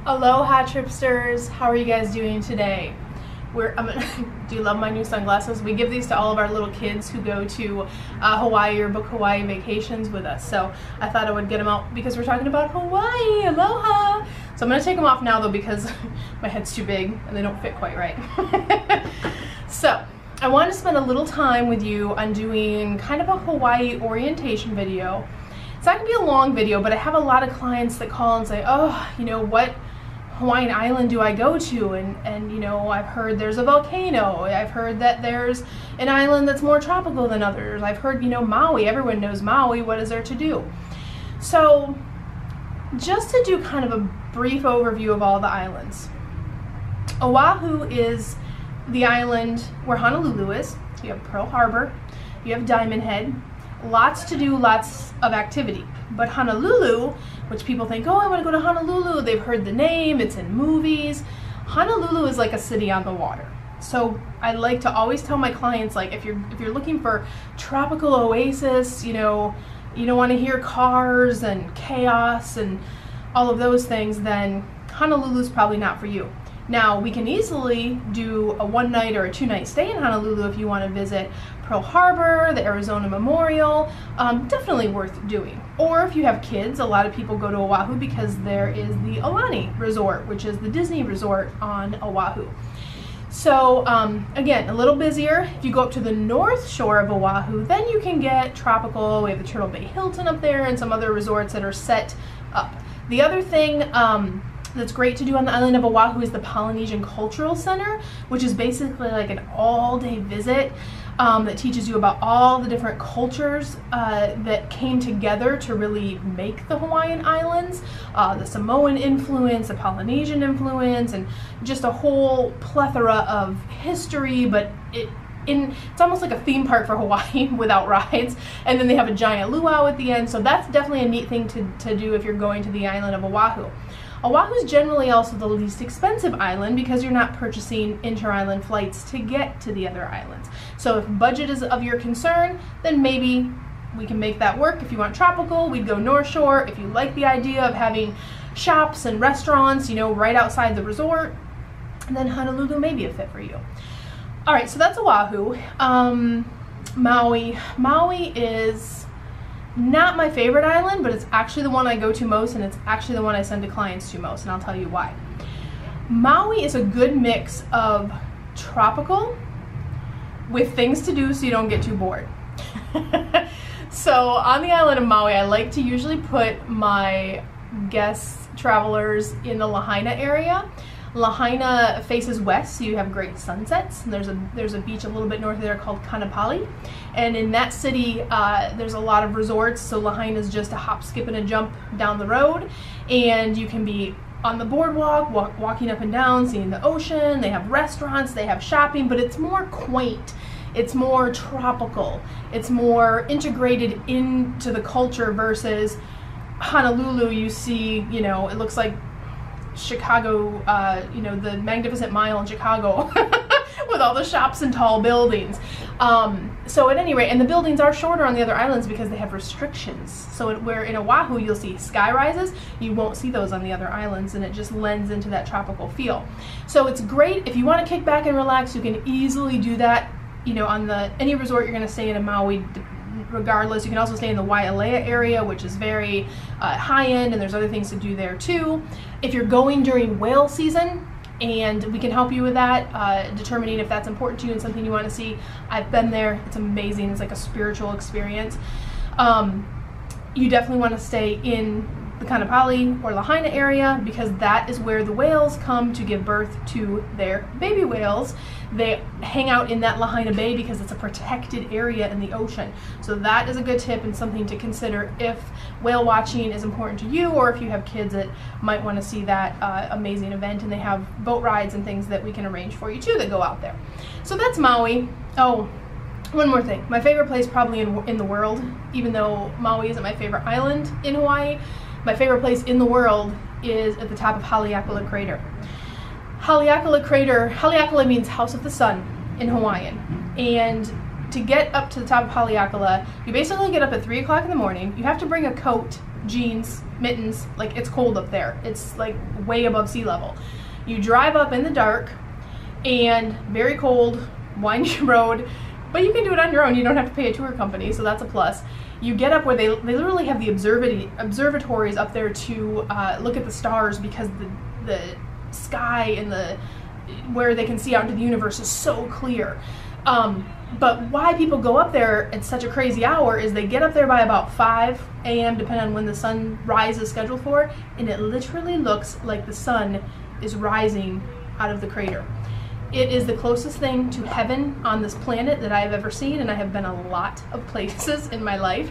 Aloha Tripsters, how are you guys doing today? Do you love my new sunglasses? We give these to all of our little kids who go to Hawaii or book Hawaiian vacations with us. So I thought I would get them out because we're talking about Hawaii. Aloha! So I'm going to take them off now though because my head's too big and they don't fit quite right. So I wanted to spend a little time with you on doing kind of a Hawaii orientation video. It's not going to be a long video, but I have a lot of clients that call and say, oh, you know, what Hawaiian island do I go to? And you know, I've heard there's a volcano. I've heard that there's an island that's more tropical than others. I've heard, you know, Maui. Everyone knows Maui. What is there to do? So just to do kind of a brief overview of all the islands. Oahu is the island where Honolulu is. You have Pearl Harbor. You have Diamond Head. Lots to do, lots of activity. But Honolulu, which people think, oh, I want to go to Honolulu. They've heard the name, it's in movies. Honolulu is like a city on the water. So I like to always tell my clients, like, if you're looking for tropical oasis, you know, you don't want to hear cars and chaos and all of those things, then Honolulu's probably not for you. Now, we can easily do a one-night or a two-night stay in Honolulu if you want to visit Pearl Harbor, the Arizona Memorial. Definitely worth doing. Or if you have kids, a lot of people go to Oahu because there is the Aulani Resort, which is the Disney resort on Oahu. So again, a little busier. If you go up to the north shore of Oahu, then you can get tropical. We have the Turtle Bay Hilton up there and some other resorts that are set up. The other thing that's great to do on the island of Oahu is the Polynesian Cultural Center, which is basically like an all-day visit that teaches you about all the different cultures that came together to really make the Hawaiian Islands, the Samoan influence, the Polynesian influence, and just a whole plethora of history, but it's almost like a theme park for Hawaii without rides. And then they have a giant luau at the end, so that's definitely a neat thing to do if you're going to the island of Oahu. Oahu is generally also the least expensive island because you're not purchasing inter-island flights to get to the other islands. So if budget is of your concern, then maybe we can make that work. If you want tropical, we'd go North Shore. If you like the idea of having shops and restaurants, you know, right outside the resort, then Honolulu may be a fit for you. All right, so that's Oahu. Maui. Maui is not my favorite island, but it's actually the one I go to most, and it's actually the one I send to clients to most, and I'll tell you why. Maui is a good mix of tropical with things to do so you don't get too bored. So on the island of Maui, I like to usually put my guests, travelers, in the Lahaina area. Lahaina faces west, so you have great sunsets. And there's a beach a little bit north of there called Kanapali, and in that city there's a lot of resorts. So Lahaina is just a hop, skip, and a jump down the road, and you can be on the boardwalk, walking up and down, seeing the ocean. They have restaurants, they have shopping, but it's more quaint. It's more tropical. It's more integrated into the culture versus Honolulu. You see, you know, it looks like Chicago, you know, the Magnificent Mile in Chicago with all the shops and tall buildings. So at any rate, and the buildings are shorter on the other islands because they have restrictions. So where in Oahu you'll see sky rises, you won't see those on the other islands, and it just lends into that tropical feel. So it's great if you want to kick back and relax. You can easily do that, you know, on any resort you're going to stay in Maui. Regardless, you can also stay in the Wailea area, which is very high-end, and there's other things to do there too. If you're going during whale season, and we can help you with that, determining if that's important to you and something you want to see. I've been there. It's amazing. It's like a spiritual experience. You definitely want to stay in the Kanapali or Lahaina area because that is where the whales come to give birth to their baby whales. They hang out in that Lahaina Bay because it's a protected area in the ocean. So that is a good tip and something to consider if whale watching is important to you, or if you have kids that might want to see that amazing event, and they have boat rides and things that we can arrange for you too that go out there. So that's Maui. Oh, one more thing. My favorite place probably in the world, even though Maui isn't my favorite island in Hawaii, my favorite place in the world is at the top of Haleakala Crater. Haleakala means House of the Sun in Hawaiian. And to get up to the top of Haleakala, you basically get up at 3 o'clock in the morning. You have to bring a coat jeans, mittens, like it's cold up there. It's like way above sea level. You drive up in the dark and very cold, windy road, but you can do it on your own. You don't have to pay a tour company, so that's a plus. You get up where they literally have the observatories up there to look at the stars, because the sky and where they can see out into the universe is so clear. But why people go up there at such a crazy hour is they get up there by about 5 a.m. depending on when the sunrise is scheduled for, and it literally looks like the sun is rising out of the crater. It is the closest thing to heaven on this planet that I have ever seen, and I have been a lot of places in my life.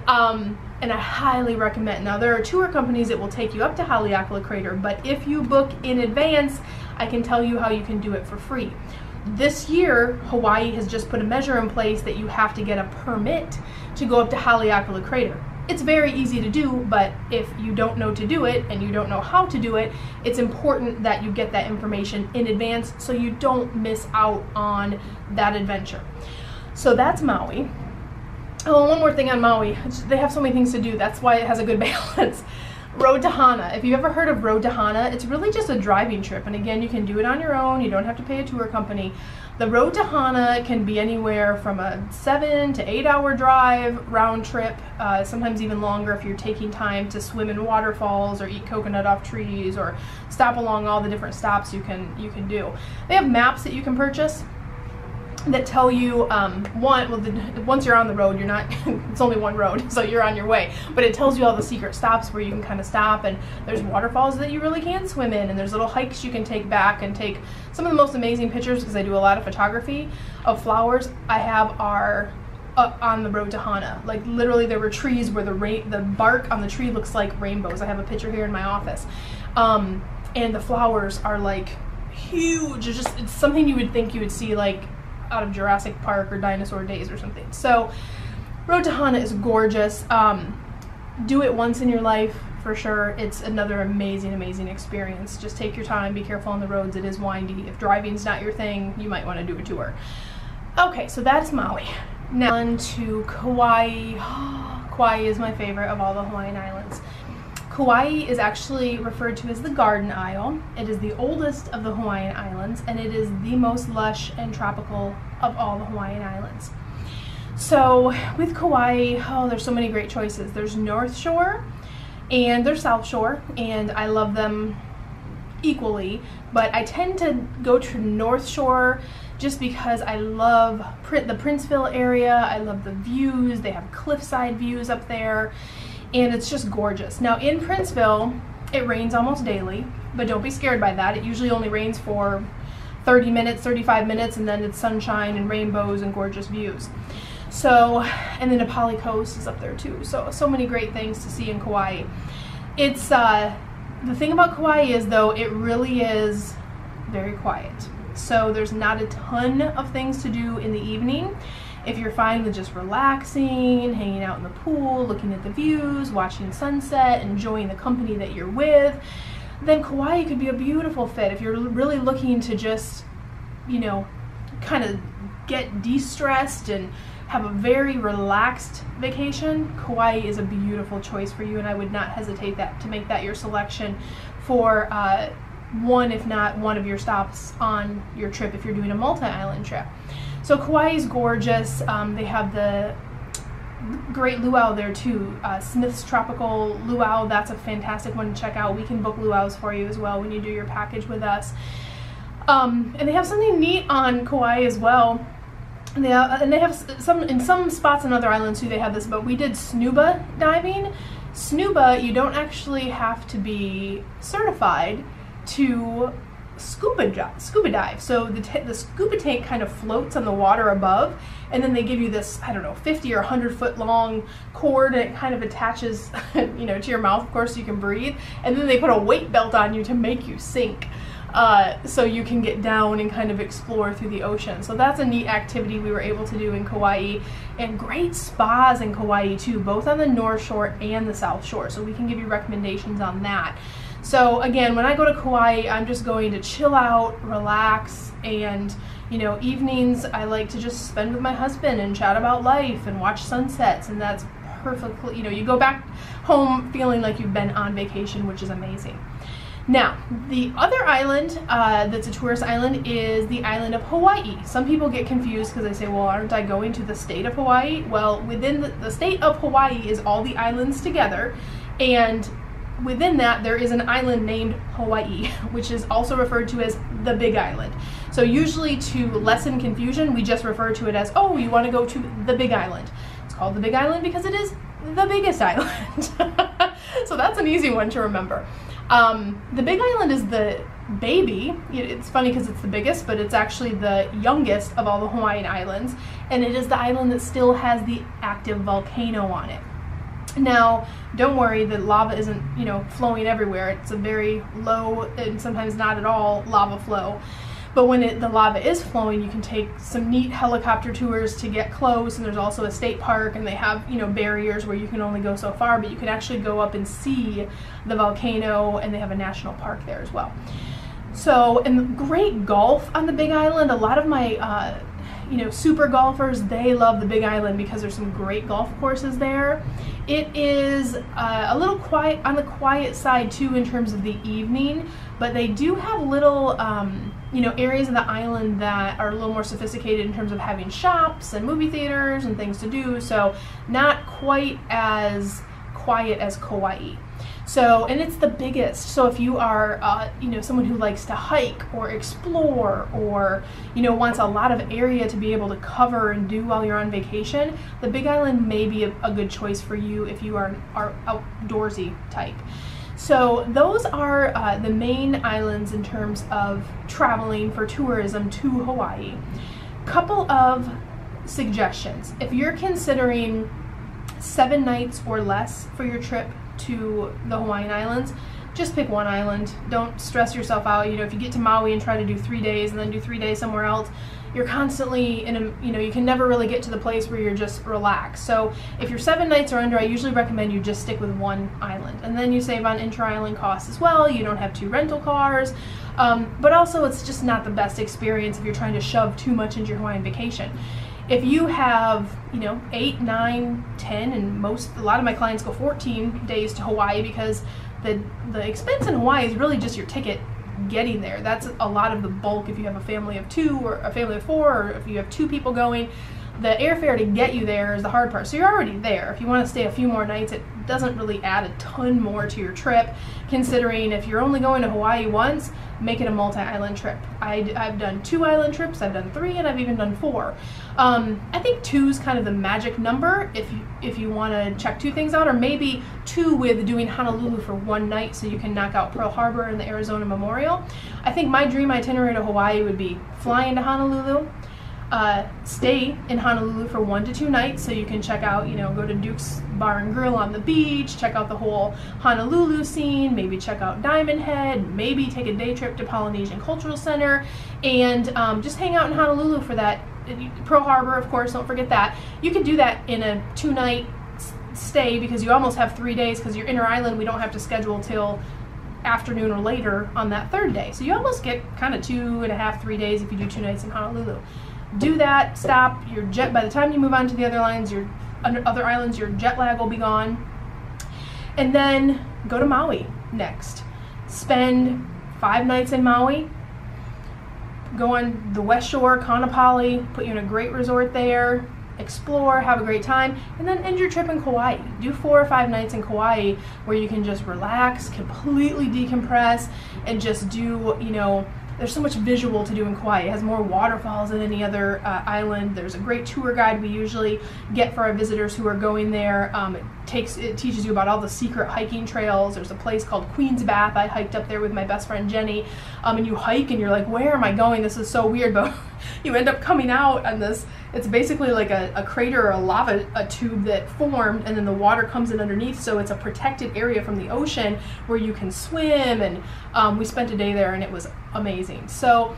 And I highly recommend. Now, there are tour companies that will take you up to Haleakala Crater, but if you book in advance, I can tell you how you can do it for free. This year, Hawaii has just put a measure in place that you have to get a permit to go up to Haleakala Crater. It's very easy to do, but if you don't know to do it and you don't know how to do it, it's important that you get that information in advance so you don't miss out on that adventure. So that's Maui. Oh, one more thing on Maui. They have so many things to do. That's why it has a good balance. Road to Hana. If you've ever heard of Road to Hana, it's really just a driving trip. And again, you can do it on your own. You don't have to pay a tour company. The Road to Hana can be anywhere from a 7 to 8 hour drive, round trip, sometimes even longer if you're taking time to swim in waterfalls or eat coconut off trees or stop along all the different stops you can do. They have maps that you can purchase that tell you, once you're on the road, you're not, it's only one road, so you're on your way, but it tells you all the secret stops where you can kind of stop, and there's waterfalls that you really can swim in, and there's little hikes you can take back and take some of the most amazing pictures, because I do a lot of photography of flowers. I have our up on the Road to Hana. Like literally there were trees where the bark on the tree looks like rainbows. I have a picture here in my office. And the flowers are like huge. It's something you would think you would see like out of Jurassic Park or Dinosaur Days or something. So Road to Hana is gorgeous. Do it once in your life for sure. It's another amazing experience. Just take your time, be careful on the roads. It is windy. If driving's not your thing, you might want to do a tour. Okay, so that's Maui. Now on to Kauai. Kauai is my favorite of all the Hawaiian islands. Kauai is actually referred to as the Garden Isle. It is the oldest of the Hawaiian Islands, and it is the most lush and tropical of all the Hawaiian Islands. So with Kauai, there's so many great choices. There's North Shore and there's South Shore, and I love them equally, but I tend to go to North Shore just because I love the Princeville area. I love the views. They have cliffside views up there, and it's just gorgeous. Now in Princeville, it rains almost daily, but don't be scared by that. It usually only rains for 30 minutes, 35 minutes, and then it's sunshine and rainbows and gorgeous views. So, and then the Napali Coast is up there too. So many great things to see in Kauai. It's, the thing about Kauai is though, it really is very quiet. So there's not a ton of things to do in the evening. If you're fine with just relaxing, hanging out in the pool, looking at the views, watching sunset, enjoying the company that you're with, then Kauai could be a beautiful fit. If you're really looking to just, you know, kind of get de-stressed and have a very relaxed vacation, Kauai is a beautiful choice for you, and I would not hesitate to make that your selection for one, if not one of your stops on your trip if you're doing a multi-island trip. So Kauai is gorgeous. They have the great luau there too. Smith's Tropical Luau, that's a fantastic one to check out. We can book luau's for you as well when you do your package with us. And they have something neat on Kauai as well. And they have some, in some spots on other islands too, they have this, but we did Snuba diving. Snuba, you don't actually have to be certified to scuba dive. So the scuba tank kind of floats on the water above, and then they give you this, I don't know, 50 or 100 foot long cord, and it kind of attaches you know, to your mouth, of course, so you can breathe, and then they put a weight belt on you to make you sink, so you can get down and kind of explore through the ocean. So that's a neat activity we were able to do in Kauai, and great spas in Kauai too, both on the North Shore and the South Shore, so we can give you recommendations on that. So again, when I go to Kauai, I'm just going to chill out, relax, and you know, evenings I like to just spend with my husband and chat about life and watch sunsets, and that's perfectly, you know, you go back home feeling like you've been on vacation, which is amazing. Now, the other island that's a tourist island is the island of Hawaii. Some people get confused because they say, well, aren't I going to the state of Hawaii? Well, within the state of Hawaii is all the islands together, and within that there is an island named Hawaii, which is also referred to as the Big Island. So usually, to lessen confusion, we just refer to it as, oh, you want to go to the Big Island. It's called the Big Island because it is the biggest island. So that's an easy one to remember. The Big Island is the baby. It's funny because it's the biggest, but it's actually the youngest of all the Hawaiian islands, and it is the island that still has the active volcano on it. Now, don't worry, the lava isn't, you know, flowing everywhere. It's a very low and sometimes not at all lava flow. But when the lava is flowing, you can take some neat helicopter tours to get close, and there's also a state park, and they have, you know, barriers where you can only go so far, but you can actually go up and see the volcano, and they have a national park there as well. So, and great golf on the Big Island. A lot of my you know, super golfers, they love the Big Island because there's some great golf courses there. It is a little quiet, on the quiet side too in terms of the evening, but they do have little you know, areas of the island that are a little more sophisticated in terms of having shops and movie theaters and things to do, so not quite as quiet as Kauai. So, and it's the biggest, so if you are you know, someone who likes to hike or explore, or, you know, wants a lot of area to be able to cover and do while you're on vacation, the Big Island may be a good choice for you if you are outdoorsy type. So those are the main islands in terms of traveling for tourism to Hawaii. Couple of suggestions. If you're considering 7 nights or less for your trip to the Hawaiian Islands, just pick one island. Don't stress yourself out. You know, if you get to Maui and try to do 3 days and then do 3 days somewhere else, you're constantly in a, you know, you can never really get to the place where you're just relaxed. So if you're 7 nights or under, I usually recommend you just stick with one island, and then you save on intra-island costs as well. You don't have 2 rental cars, but also it's just not the best experience if you're trying to shove too much into your Hawaiian vacation. If you have, you know, 8, 9, 10, and a lot of my clients go 14 days to Hawaii, because the expense in Hawaii is really just your ticket getting there. That's a lot of the bulk. If you have a family of 2 or a family of 4, or if you have 2 people going, the airfare to get you there is the hard part. So you're already there. If you want to stay a few more nights, it doesn't really add a ton more to your trip, considering if you're only going to Hawaii once, make it a multi-island trip. I've done 2 island trips, I've done 3, and I've even done 4. I think 2 is kind of the magic number if you want to check 2 things out, or maybe 2 with doing Honolulu for 1 night so you can knock out Pearl Harbor and the Arizona Memorial. I think my dream itinerary to Hawaii would be fly into Honolulu, stay in Honolulu for 1 to 2 nights so you can check out, you know, go to Duke's Bar and Grill on the beach, check out the whole Honolulu scene, maybe check out Diamond Head, maybe take a day trip to Polynesian Cultural Center, and just hang out in Honolulu for that. Pearl Harbor, of course, don't forget that. You could do that in a 2-night stay, because you almost have 3 days, because your inner island we don't have to schedule till afternoon or later on that 3rd day. So you almost get kind of 2.5, 3 days if you do 2 nights in Honolulu. Do that, stop, by the time you move on to the other islands, your jet lag will be gone. And then go to Maui next. Spend 5 nights in Maui. Go on the West Shore, Kaanapali, put you in a great resort there, explore, have a great time, and then end your trip in Kauai. Do 4 or 5 nights in Kauai where you can just relax, completely decompress, and just do, you know, there's so much visual to do in Kauai. It has more waterfalls than any other island. There's a great tour guide we usually get for our visitors who are going there. It teaches you about all the secret hiking trails. There's a place called Queen's Bath. I hiked up there with my best friend Jenny, and you hike and you're like, where am I going? This is so weird, but you end up coming out on this. It's basically like a crater or a lava tube that formed, and then the water comes in underneath, so it's a protected area from the ocean where you can swim, and we spent a day there and it was amazing. So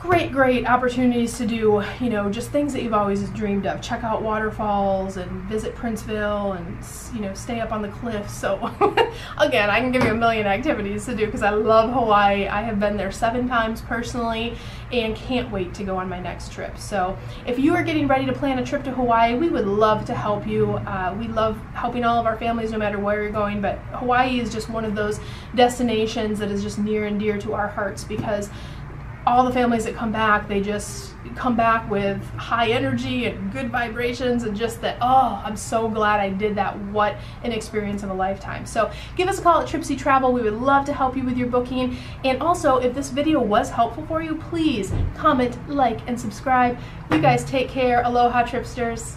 great opportunities to do, you know, just things that you've always dreamed of. Check out waterfalls and visit Princeville and, you know, stay up on the cliffs. So again, I can give you a million activities to do because I love Hawaii. I have been there 7 times personally and can't wait to go on my next trip. So if you are getting ready to plan a trip to Hawaii, we would love to help you. We love helping all of our families no matter where you're going, but Hawaii is just one of those destinations that is just near and dear to our hearts because all the families that come back, they just come back with high energy and good vibrations and just that, oh, I'm so glad I did that. What an experience of a lifetime. So give us a call at Tripsy Travel. We would love to help you with your booking. And also, if this video was helpful for you, please comment, like, and subscribe. You guys take care. Aloha, Tripsters.